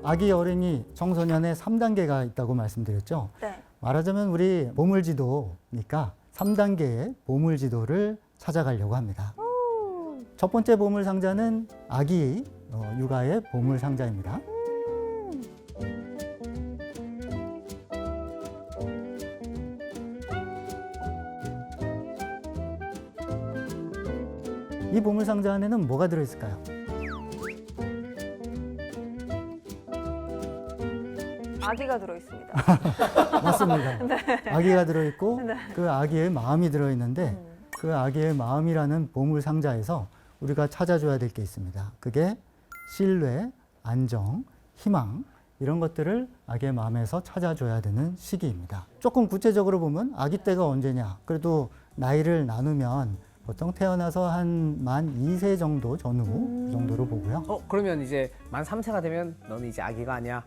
아기, 어린이, 청소년의 3단계가 있다고 말씀드렸죠. 네. 말하자면 우리 보물지도니까 3단계의 보물지도를 찾아가려고 합니다. 첫 번째 보물상자는 아기 육아의 보물상자입니다. 이 보물상자 안에는 뭐가 들어있을까요? 아기가 들어있습니다. 맞습니다. 아기가 들어있고 네. 그 아기의 마음이 들어있는데 그 아기의 마음이라는 보물상자에서 우리가 찾아줘야 될 게 있습니다. 그게 신뢰, 안정, 희망 이런 것들을 아기의 마음에서 찾아줘야 되는 시기입니다. 조금 구체적으로 보면 아기 때가 언제냐? 그래도 나이를 나누면 보통 태어나서 한 만 2세 정도 전후 그 정도로 보고요. 그러면 이제 만 3세가 되면 너는 이제 아기가 아니야.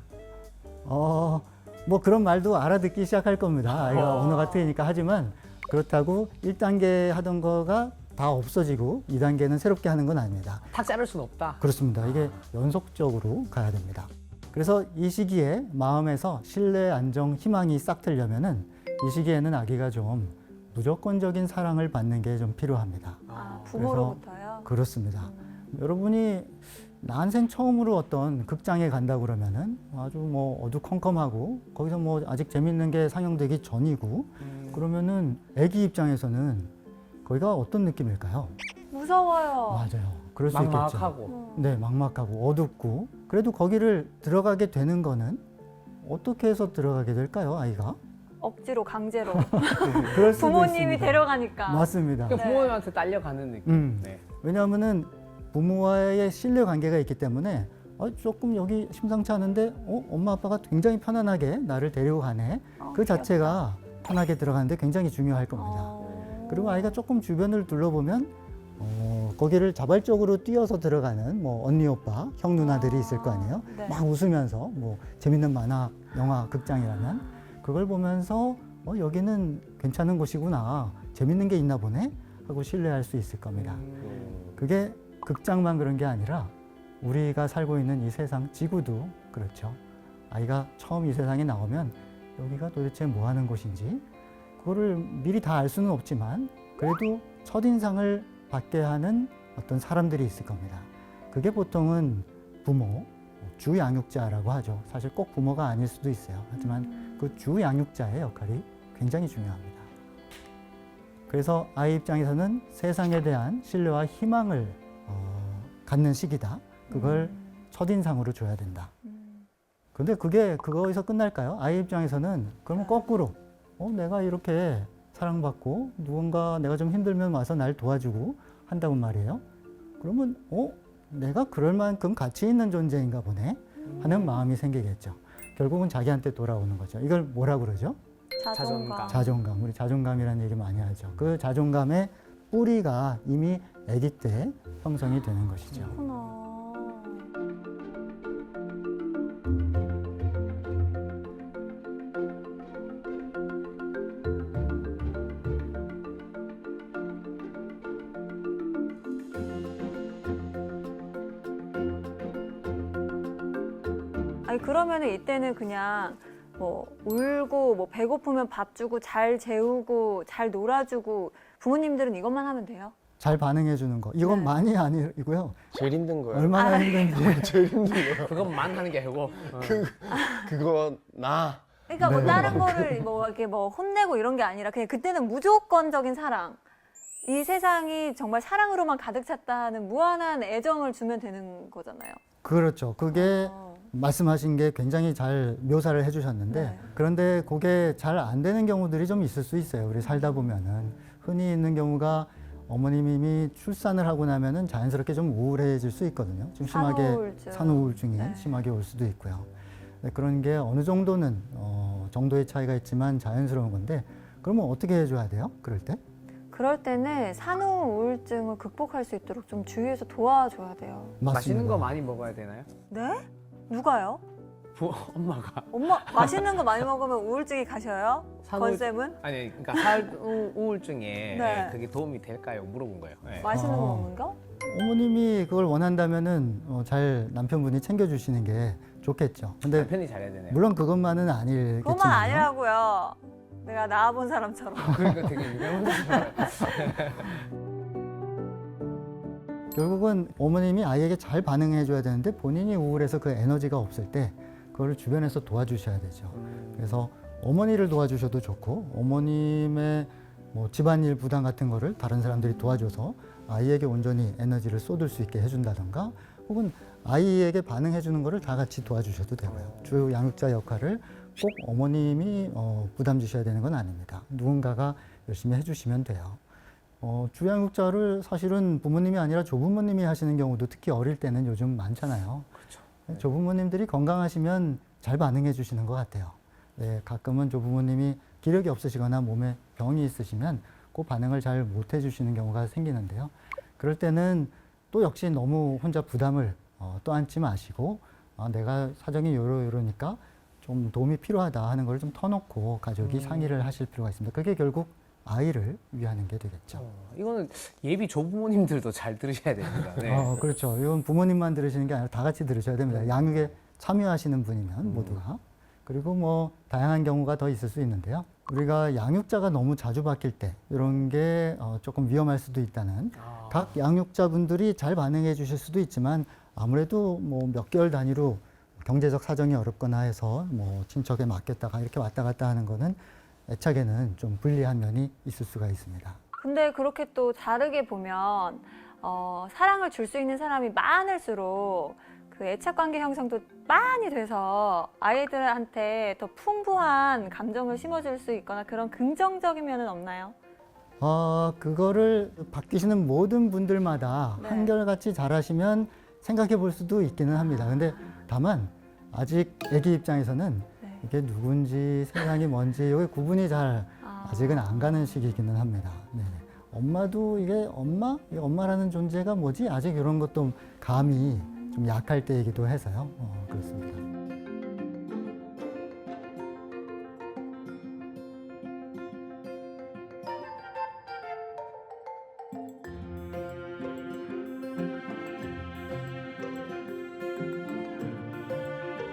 뭐 그런 말도 알아듣기 시작할 겁니다. 아이가 언어가 트이니까. 하지만 그렇다고 1단계 하던 거가 다 없어지고 2단계는 새롭게 하는 건 아닙니다. 탁 자를 수는 없다. 그렇습니다. 이게 연속적으로 가야 됩니다. 그래서 이 시기에 마음에서 신뢰, 안정, 희망이 싹 틀려면은 이 시기에는 아기가 좀 무조건적인 사랑을 받는 게 좀 필요합니다. 부모로부터요? 그렇습니다. 여러분이 난생 처음으로 어떤 극장에 간다 그러면은 아주 뭐 어두컴컴하고 거기서 뭐 아직 재밌는 게 상영되기 전이고 그러면은 아기 입장에서는 거기가 어떤 느낌일까요? 무서워요. 맞아요. 그럴 수 있겠죠. 막막하고. 네, 막막하고 어둡고 그래도 거기를 들어가게 되는 거는 어떻게 해서 들어가게 될까요, 아이가? 억지로 강제로 그럴 수도 부모님이 있습니다. 데려가니까. 맞습니다. 그러니까 부모님한테 딸려가는 느낌. 네. 왜냐하면은 부모와의 신뢰 관계가 있기 때문에 조금 여기 심상치 않은데 엄마 아빠가 굉장히 편안하게 나를 데리고 가네. 그 자체가 편하게 들어가는데 굉장히 중요할 겁니다. 그리고 아이가 조금 주변을 둘러보면 거기를 자발적으로 뛰어서 들어가는 뭐 언니 오빠, 형 누나들이 있을 거 아니에요. 네. 막 웃으면서 뭐 재밌는 만화, 영화, 극장이라면 그걸 보면서 여기는 괜찮은 곳이구나, 재밌는 게 있나 보네 하고 신뢰할 수 있을 겁니다. 그게 극장만 그런 게 아니라 우리가 살고 있는 이 세상, 지구도 그렇죠. 아이가 처음 이 세상에 나오면 여기가 도대체 뭐 하는 곳인지 그거를 미리 다 알 수는 없지만 그래도 첫인상을 받게 하는 어떤 사람들이 있을 겁니다. 그게 보통은 부모, 주양육자라고 하죠. 사실 꼭 부모가 아닐 수도 있어요. 하지만 그 주양육자의 역할이 굉장히 중요합니다. 그래서 아이 입장에서는 세상에 대한 신뢰와 희망을 갖는 시기다. 그걸 첫인상으로 줘야 된다. 근데 그게 그거에서 끝날까요? 아이 입장에서는 그러면 거꾸로 내가 이렇게 사랑받고 누군가 내가 좀 힘들면 와서 날 도와주고 한다고 말이에요. 그러면 내가 그럴 만큼 가치 있는 존재인가 보네 하는 마음이 생기겠죠. 결국은 자기한테 돌아오는 거죠. 이걸 뭐라고 그러죠? 자존감. 자존감. 우리 자존감이라는 얘기 많이 하죠. 그 자존감의 뿌리가 이미 아기 때 형성이 되는 것이죠. 그렇구나. 아니 그러면은 이때는 그냥 뭐 울고 뭐 배고프면 밥 주고 잘 재우고 잘 놀아주고 부모님들은 이것만 하면 돼요? 잘 반응해 주는 거. 이건 네. 많이 아니고요. 제일 힘든 거예요. 얼마나 힘든지. 제일 힘든 거예요. 그것만 하는 게 아니고. 그거 나. 그러니까 뭐 네. 다른 거를 뭐 이렇게 뭐 혼내고 이런 게 아니라 그냥 그때는 무조건적인 사랑. 이 세상이 정말 사랑으로만 가득 찼다는 무한한 애정을 주면 되는 거잖아요. 그렇죠. 그게 말씀하신 게 굉장히 잘 묘사를 해주셨는데 네. 그런데 그게 잘 안 되는 경우들이 좀 있을 수 있어요. 우리 살다 보면은 흔히 있는 경우가 어머님이 출산을 하고 나면은 자연스럽게 좀 우울해질 수 있거든요. 좀 심하게 산후우울증. 산후우울증이 네. 심하게 올 수도 있고요. 네, 그런 게 어느 정도는 정도의 차이가 있지만 자연스러운 건데 그러면 어떻게 해줘야 돼요? 그럴 때? 그럴 때는 산후우울증을 극복할 수 있도록 좀 주위에서 도와줘야 돼요. 맛있는 거 많이 먹어야 되나요? 네? 누가요? 엄마가. 엄마 맛있는 거 많이 먹으면 우울증이 가셔요? 건쌤은? 아니, 그러니까 살 우울증에 네. 그게 도움이 될까요? 물어본 거예요. 네. 맛있는 거 어. 먹는 거? 어머님이 그걸 원한다면은 잘 남편분이 챙겨주시는 게 좋겠죠. 근데 남편이 잘해야 되네요. 물론 그것만은 아니겠지만 그것만 아니라고요. 내가 낳아본 사람처럼. 그러니까 되게 유명한 결국은 어머님이 아이에게 잘 반응해 줘야 되는데 본인이 우울해서 그 에너지가 없을 때 그걸 주변에서 도와주셔야 되죠. 그래서 어머니를 도와주셔도 좋고 어머님의 뭐 집안일 부담 같은 거를 다른 사람들이 도와줘서 아이에게 온전히 에너지를 쏟을 수 있게 해준다던가 혹은 아이에게 반응해 주는 거를 다 같이 도와주셔도 되고요. 주 양육자 역할을 꼭 어머님이 부담 주셔야 되는 건 아닙니다. 누군가가 열심히 해주시면 돼요. 주양육자를 사실은 부모님이 아니라 조부모님이 하시는 경우도 특히 어릴 때는 요즘 많잖아요. 그렇죠. 조부모님들이 건강하시면 잘 반응해 주시는 것 같아요. 네, 가끔은 조부모님이 기력이 없으시거나 몸에 병이 있으시면 그 반응을 잘 못 해주시는 경우가 생기는데요. 그럴 때는 또 역시 너무 혼자 부담을 떠안지 마시고 내가 사정이 요러니까 좀 도움이 필요하다 하는 걸 좀 터놓고 가족이 상의를 하실 필요가 있습니다. 그게 결국 아이를 위하는 게 되겠죠. 이거는 예비 조부모님들도 잘 들으셔야 됩니다. 네. 그렇죠. 이건 부모님만 들으시는 게 아니라 다 같이 들으셔야 됩니다. 양육에 참여하시는 분이면 모두가. 그리고 뭐 다양한 경우가 더 있을 수 있는데요. 우리가 양육자가 너무 자주 바뀔 때 이런 게 조금 위험할 수도 있다는 각 양육자분들이 잘 반응해 주실 수도 있지만 아무래도 뭐 몇 개월 단위로 경제적 사정이 어렵거나 해서 뭐 친척에 맡겼다가 이렇게 왔다 갔다 하는 거는 애착에는 좀 불리한 면이 있을 수가 있습니다. 근데 그렇게 또 다르게 보면 사랑을 줄 수 있는 사람이 많을수록 그 애착관계 형성도 많이 돼서 아이들한테 더 풍부한 감정을 심어줄 수 있거나 그런 긍정적인 면은 없나요? 그거를 바뀌시는 모든 분들마다 네. 한결같이 잘하시면 생각해 볼 수도 있기는 합니다. 근데 다만 아직 아기 입장에서는 네. 이게 누군지 세상이 뭔지 여기 구분이 잘 아직은 안 가는 시기이기는 합니다. 네. 엄마도 이게 엄마라는 존재가 뭐지? 아직 이런 것도 감이 좀 약할 때이기도 해서요. 그렇습니다.